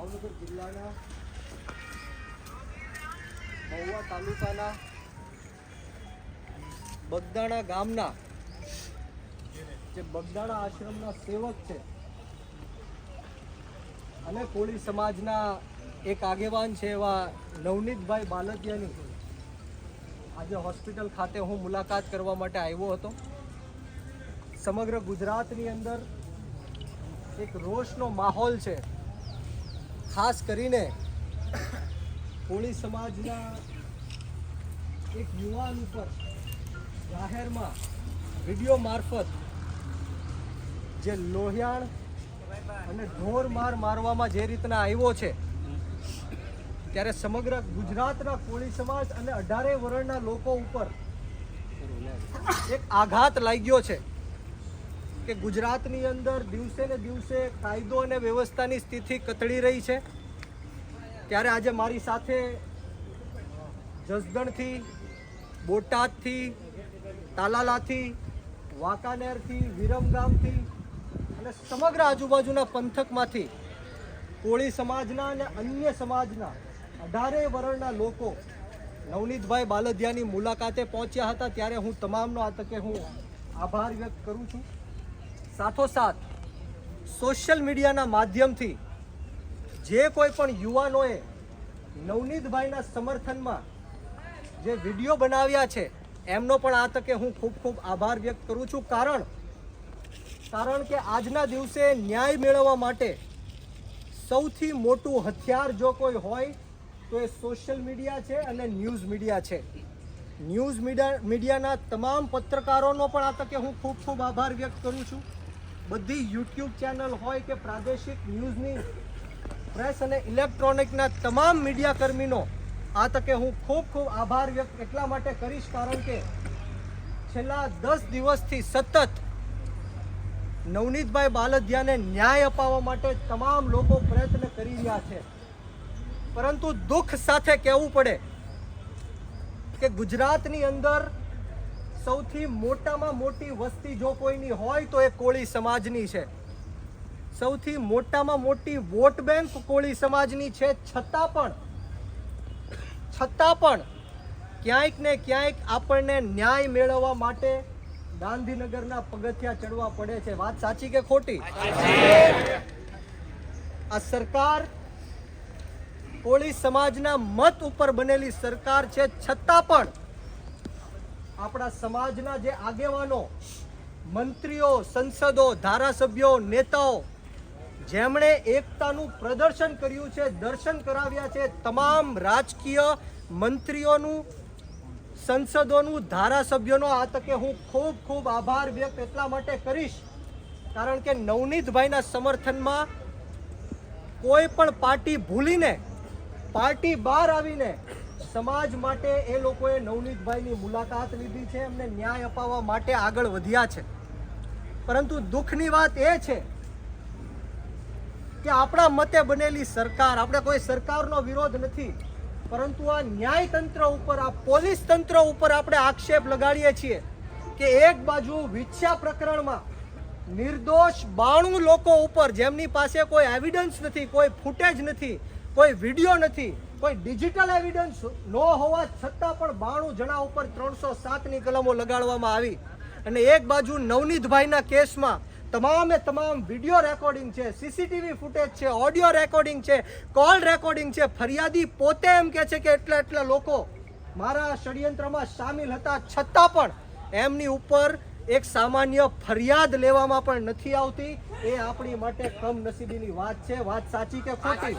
ભાવનગર જિલ્લાના મહુવા તાલુકાના બગદાણા ગામના જે બગદાણા આશ્રમના સેવક છે અને કોળી સમાજના એક આગેવાન છે એવા નવનીતભાઈ બાલદિયાની આજે હોસ્પિટલ ખાતે હું મુલાકાત કરવા માટે આવ્યો હતો. સમગ્ર ગુજરાતની અંદર એક રોષનો માહોલ છે. ખાસ કરીને કોળી સમાજના એક યુવાન ઉપર જાહેરમાં વિડીયો મારફત જે લોહિયાણ અને ઢોર મારવામાં જે રીતના આવ્યો છે, ત્યારે સમગ્ર ગુજરાતના કોળી સમાજ અને 18 વર્ણના લોકો ઉપર એક આઘાત લાગ્યો છે કે ગુજરાતની અંદર દિવસે ને દિવસે કાયદો અને વ્યવસ્થાની સ્થિતિ કથળી રહી છે. ત્યારે આજે મારી સાથે જસદણથી, બોટાદથી, તાલાલાથી, વાંકાનેરથી, વિરમગામથી અને સમગ્ર આજુબાજુના પંથકમાંથી કોળી સમાજના અને અન્ય સમાજના 18 વર્ણના લોકો નવનીતભાઈ બાલદિયાની મુલાકાતે પહોંચ્યા હતા. ત્યારે હું તમામનો આ તકે હું આભાર વ્યક્ત કરું છું. સાથોસાથ સોશિયલ મીડિયાના માધ્યમથી જે કોઈ પણ યુવાનોએ નવનીતભાઈના સમર્થનમાં જે વિડીયો બનાવ્યા છે એમનો પણ આ તકે હું ખૂબ આભાર વ્યક્ત કરું છું. કારણ કે આજના દિવસે ન્યાય મેળવવા માટે સૌથી મોટું હથિયાર જો કોઈ હોય તો એ સોશિયલ મીડિયા છે અને ન્યૂઝ મીડિયા છે. ન્યૂઝ મીડિયાના તમામ પત્રકારોનો પણ આ તકે હું ખૂબ આભાર વ્યક્ત કરું છું. બધી યુટ્યુબ ચેનલ હોય કે પ્રાદેશિક ન્યૂઝની પ્રેસ અને ઇલેક્ટ્રોનિકના તમામ મીડિયા કર્મીનો આ તકે હું ખૂબ આભાર વ્યક્ત એટલા માટે કરીશ કારણ કે છેલ્લા 10 દિવસથી સતત નવનીતભાઈ બાલદિયાને ન્યાય અપાવવા માટે તમામ લોકો પ્રયત્ન કરી રહ્યા છે. પરંતુ દુઃખ સાથે કહેવું પડે કે ગુજરાતની અંદર સૌથી મોટામાં મોટી વસ્તી જો કોઈની હોય તો એ કોળી સમાજની છે. સૌથી મોટામાં મોટી વોટ બેંક કોળી સમાજની છે. છતાં પણ ક્યાંક ને ક્યાંક આપણને ન્યાય મેળવવા માટે ગાંધીનગરના પગથિયા ચડવા પડે છે. વાત સાચી કે ખોટી? આ સરકાર કોળી સમાજના મત ઉપર બનેલી સરકાર છે. છતાં પણ આપણા સમાજના જે આગેવાનો, મંત્રીઓ, સંસદો, ધારાસભ્યો, નેતાઓ જેમણે એકતાનું પ્રદર્શન કર્યું છે, દર્શન કરાવ્યા છે, તમામ રાજકીય મંત્રીઓનું, સંસદોનું, ધારાસભ્યોનો આ તકે હું ખૂબ આભાર વ્યક્ત એટલા માટે કરીશ કારણ કે નવનીતભાઈના સમર્થનમાં કોઈ પણ પાર્ટી ભૂલીને પાર્ટી બહાર આવીને સમાજ માટે એ લોકોએ નવનીતભાઈની મુલાકાત લીધી છે, એમને ન્યાય અપાવવા માટે આગળ વધ્યા છે. પરંતુ દુઃખની વાત એ છે કે આપણા મતે બનેલી સરકાર, આપણે કોઈ સરકારનો વિરોધ નથી, પરંતુ આ ન્યાયતંત્ર ઉપર, આ પોલીસ તંત્ર ઉપર આપણે આક્ષેપ લગાડીએ છીએ કે એક બાજુ વિછ્યા પ્રકરણમાં નિર્દોષ 92 લોકો ઉપર જેમની પાસે કોઈ એવિડન્સ નથી, કોઈ ફૂટેજ નથી, કોઈ વિડીયો નથી, કોઈ ડિજિટલ એવિડન્સ ન હોવા છતાં પણ 92 જણા ઉપર 307ની કલમો લગાડવામાં આવી અને એક બાજુ નવનીતભાઈના કેસમાં તમામ વિડીયો રેકોર્ડિંગ છે, સીસીટીવી ફૂટેજ છે, ઓડિયો રેકોર્ડિંગ છે, કોલ રેકોર્ડિંગ છે. ફરિયાદી પોતે એમ કહે છે કે એટલા લોકો મારા ષડયંત્રમાં સામેલ હતા, છતાં પણ એમની ઉપર એક સામાન્ય ફરિયાદ લેવામાં પણ નથી આવતી. એ આપણી માટે કમનસીબીની વાત છે. વાત સાચી કે ખોટી?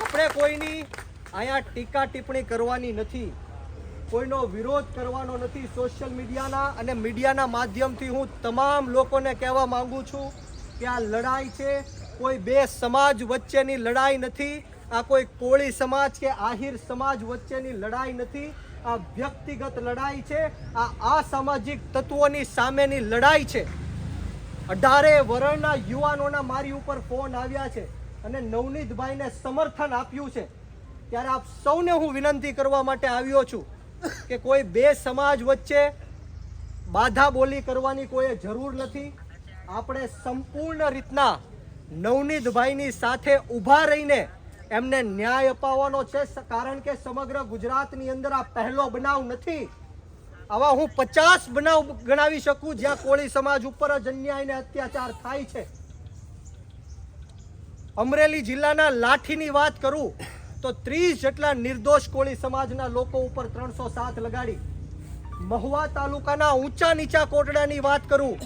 આપણે કોઈની અહીંયા ટીકા ટિપ્પણી કરવાની નથી, કોઈનો વિરોધ કરવાનો નથી. સોશિયલ મીડિયાના અને મીડિયાના માધ્યમથી હું તમામ લોકોને કહેવા માંગુ છું કે આ લડાઈ છે કોઈ બે સમાજ વચ્ચેની લડાઈ નથી. આ કોઈ કોળી સમાજ કે આહિર સમાજ વચ્ચેની લડાઈ નથી. આ વ્યક્તિગત લડાઈ છે. આ અસામાજિક તત્વોની સામેની લડાઈ છે. 18 વર્ણના યુવાનોના મારી ઉપર ફોન આવ્યા છે અને નવનીતભાઈને સમર્થન આપ્યું છે. ત્યારે આપ સૌને હું વિનંતી કરવા માટે આવ્યો છું કે કોઈ બે સમાજ વચ્ચે બાધા બોલી કરવાની કોઈ જરૂર નથી. આપણે સંપૂર્ણ રીતના નવનીતભાઈની સાથે ઊભા રહીને એમને ન્યાય અપાવવાનો છે, કારણ કે સમગ્ર ગુજરાતની અંદર આ પહેલો બનાવ નથી. આવા હું 50 બનાવ ગણાવી શકું જ્યાં કોળી સમાજ ઉપર જ અન્યાય અને અત્યાચાર થાય છે. અમરેલી જિલ્લાના લાઠીની વાત કરું તો 30 જેટલા નિર્દોષ કોળી સમાજના લોકો ઉપર 307 લગાડી. મહુવા તાલુકાના ઊંચા નીચા કોટડાની વાત કરું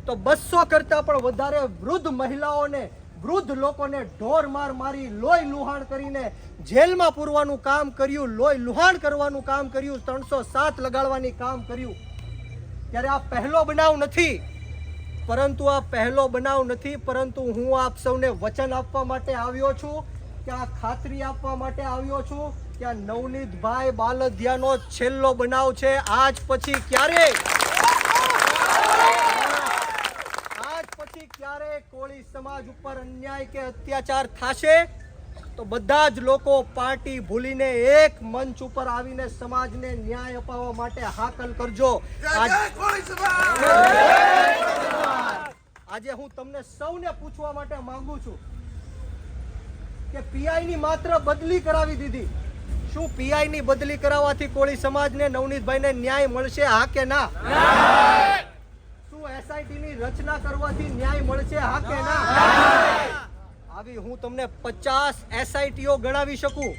તો 200 કરતા પણ વધારે વૃદ્ધ મહિલાઓને, વૃદ્ધ લોકોને ઢોર માર મારી લોહી લુહાણ કરીને જેલમાં પૂરવાનું કામ કર્યું, લોહી લુહાણ કરવાનું કામ કર્યું, 307 લગાડવાની કામ કર્યું. ત્યારે આ પહેલો બનાવ નથી, પરંતુ હું આપ સૌને વચન આપવા માટે આવ્યો છું, કે આ ખાતરી આપવા માટે આવ્યો છું કે આ નવનીતભાઈ બાલદિયાનો છેલ્લો બનાવ છે. આજ પછી ક્યારે કોળી સમાજ ઉપર અન્યાય કે અત્યાચાર થશે તો બધા જ લોકો પાર્ટી ભૂલીને એક મંચ ઉપર આવીને સમાજને ન્યાય અપાવવા માટે હાકલ કરજો. આજે હું તમને સૌને પૂછવા માટે માંગુ છું કે પીઆઈ ની માત્ર બદલી કરાવી દીધી. શું પીઆઈ ની બદલી કરાવવાથી કોળી સમાજને, નવનીતભાઈને ન્યાય મળશે, હા કે ના? શું એસઆઈટી ની રચના કરવાથી ન્યાય મળશે, હા કે ના? આવી હું તમને 50 એસઆઈટીઓ ગણાવી શકું.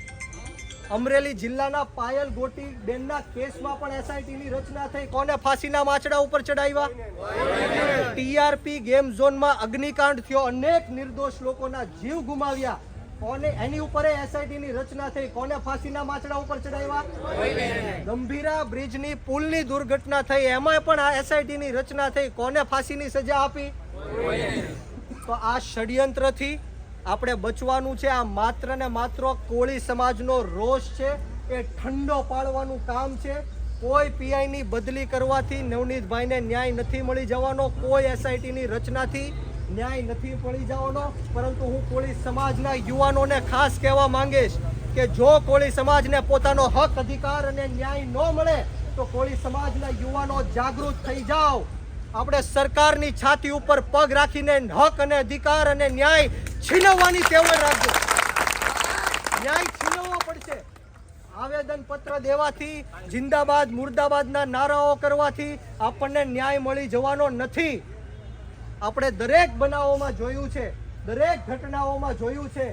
અમરેલી જિલ્લાના પાયલ ગોટી બેનના કેસમાં પણ એસઆઈટી ની રચના થઈ. કોને ફાંસીના માચડા ઉપર ચડાવ્યા? ટીઆરપી ગેમ ઝોનમાં અગ્નિકાંડ થયો, અનેક નિર્દોષ લોકોના જીવ ગુમાવ્યા. કોને એની ઉપર એસઆઈટી ની રચના થઈ? કોને ફાંસીના માચડા ઉપર ચડાવ્યા? ગંભીરા બ્રિજની પુલની દુર્ઘટના થઈ, એમાં પણ આ એસઆઈટી ની રચના થઈ. કોને ફાંસીની સજા આપી? તો આ ષડયંત્રથી આપણે બચવાનું છે. આ માત્ર ને માત્ર કોળી સમાજનો રોષ છે, એ ઠંડો પાડવાનું કામ છે. કોઈ પીઆઈ ની બદલી કરવાથી નવનીતભાઈને ન્યાય નથી મળી જવાનો, કોઈ એસઆઈટી ની રચનાથી ન્યાય નથી મળી જવાનો. પરંતુ હું કોળી સમાજના યુવાનોને ખાસ કહેવા માંગીશ કે જો કોળી સમાજને પોતાનો હક, અધિકાર અને ન્યાય ન મળે તો કોળી સમાજના યુવાનો જાગૃત થઈ જાઓ. આપણે સરકારની છાતી ઉપર પગ રાખીને હક અને અધિકાર અને ન્યાય છીનવવાની તેવડ રાખજો. ન્યાય છીનવવો પડશે. આવેદન પત્ર દેવાથી, જિંદાબાદ મુર્દાબાદના નારાઓ કરવાથી આપણને ન્યાય મળી જવાનો નથી. આપણે દરેક બનાવોમાં જોયું છે, દરેક ઘટનાઓમાં જોયું છે.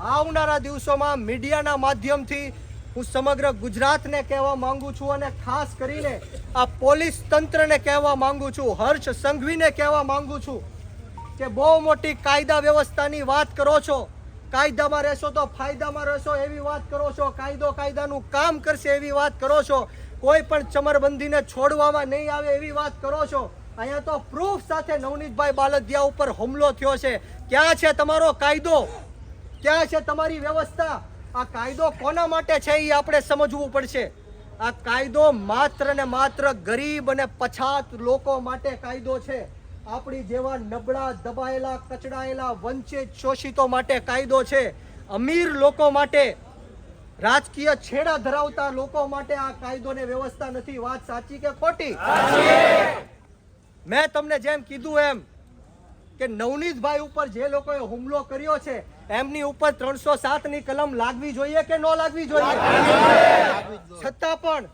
આવનારા દિવસોમાં મીડિયાના માધ્યમથી હું સમગ્ર ગુજરાતને કહેવા માંગુ છું, અને ખાસ કરીને આ પોલીસ તંત્રને કહેવા માંગુ છું, હર્ષ સંઘવીને કહેવા માંગુ છું કે બહુ મોટી કાયદા વ્યવસ્થાની વાત કરો છો, કાયદામાં રહેશો તો ફાયદામાં રહેશો એવી વાત કરો છો, કાયદો કાયદાનું કામ કરશે એવી વાત કરો છો, કોઈ પણ ચમરબંધીને છોડવામાં નહીં આવે એવી વાત કરો છો. અહીંયા તો પ્રૂફ સાથે નવનીતભાઈ બાલદિયા ઉપર હુમલો થયો છે. ક્યાં છે તમારો કાયદો? ક્યાં છે તમારી વ્યવસ્થા? આ કાયદો કોના માટે છે એ આપણે સમજવું પડશે. આ કાયદો માત્ર ને માત્ર ગરીબ અને પછાત લોકો માટે કાયદો છે. આપણી જેવા નબળા, દબાયેલા, કચડાયેલા, વંચિત, શોષિતો માટે કાયદો છે. અમીર લોકો માટે, રાજકીય છેડા ધરાવતા લોકો માટે આ કાયદો ને વ્યવસ્થા નથી. વાત સાચી કે ખોટી? મેં તમને જેમ કીધું એમ કે નવનીતભાઈ ઉપર જે લોકોએ હુમલો કર્યો છે એમની ઉપર 307 ની કલમ લાગવી જોઈએ કે ન લાગવી જોઈએ? છતાં પણ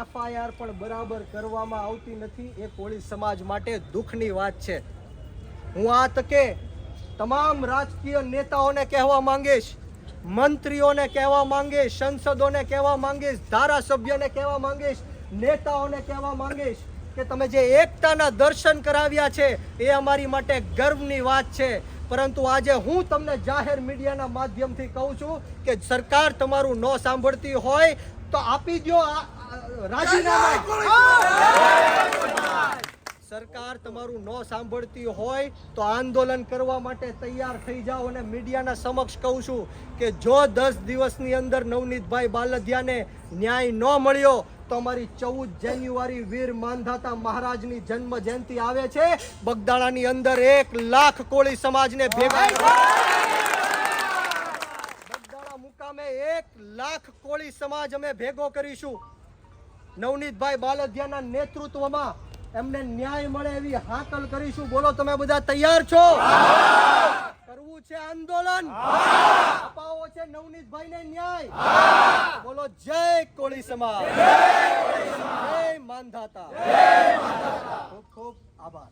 એફઆઈઆર પણ બરાબર કરવામાં આવતી નથી. એ કોળી સમાજ માટે દુઃખની વાત છે. હું આ તકે તમામ રાજકીય નેતાઓને કહેવા માંગીશ, મંત્રીઓને કહેવા માંગીશ, સંસદોને કહેવા માંગીશ, ધારાસભ્યોને કહેવા માંગીશ, નેતાઓને કહેવા માંગીશ કે તમે જે એકતાના દર્શન કરાવ્યા છે એ અમારી માટે ગર્વની વાત છે. પરંતુ આજે હું તમને જાહેર મીડિયાના માધ્યમથી કહું છું કે સરકાર તમારું ન સાંભળતી હોય તો આપી દો રાજીનામા. સરકાર તમારું ન સાંભળતી હોય તો આંદોલન કરવા માટે તૈયાર થઈ જાઓ. અને મીડિયાના સમક્ષ કહું છું કે જો 10 દિવસની અંદર નવનીતભાઈ બાલદિયાને ન્યાય ન મળ્યો તો અમારી 14 જાન્યુઆરી વીર માંધાતા મહારાજની જન્મ જયંતિ આવે છે. બગદાણાની અંદર 1 લાખ કોળી સમાજને ભેગા, બગદાણા મુકામે 1 લાખ કોળી સમાજ અમે ભેગો કરીશું. નવનીતભાઈ બાલદિયાના નેતૃત્વમાં એમને ન્યાય મળે એવી હાકલ કરીશું. બોલો, તમે બધા તૈયાર છો? કરવું માન અપાવો છે નવનીતભાઈને ન્યાય બોલો જય કોળી સમાજ જય માનધાતા ખૂબ ખૂબ આભાર.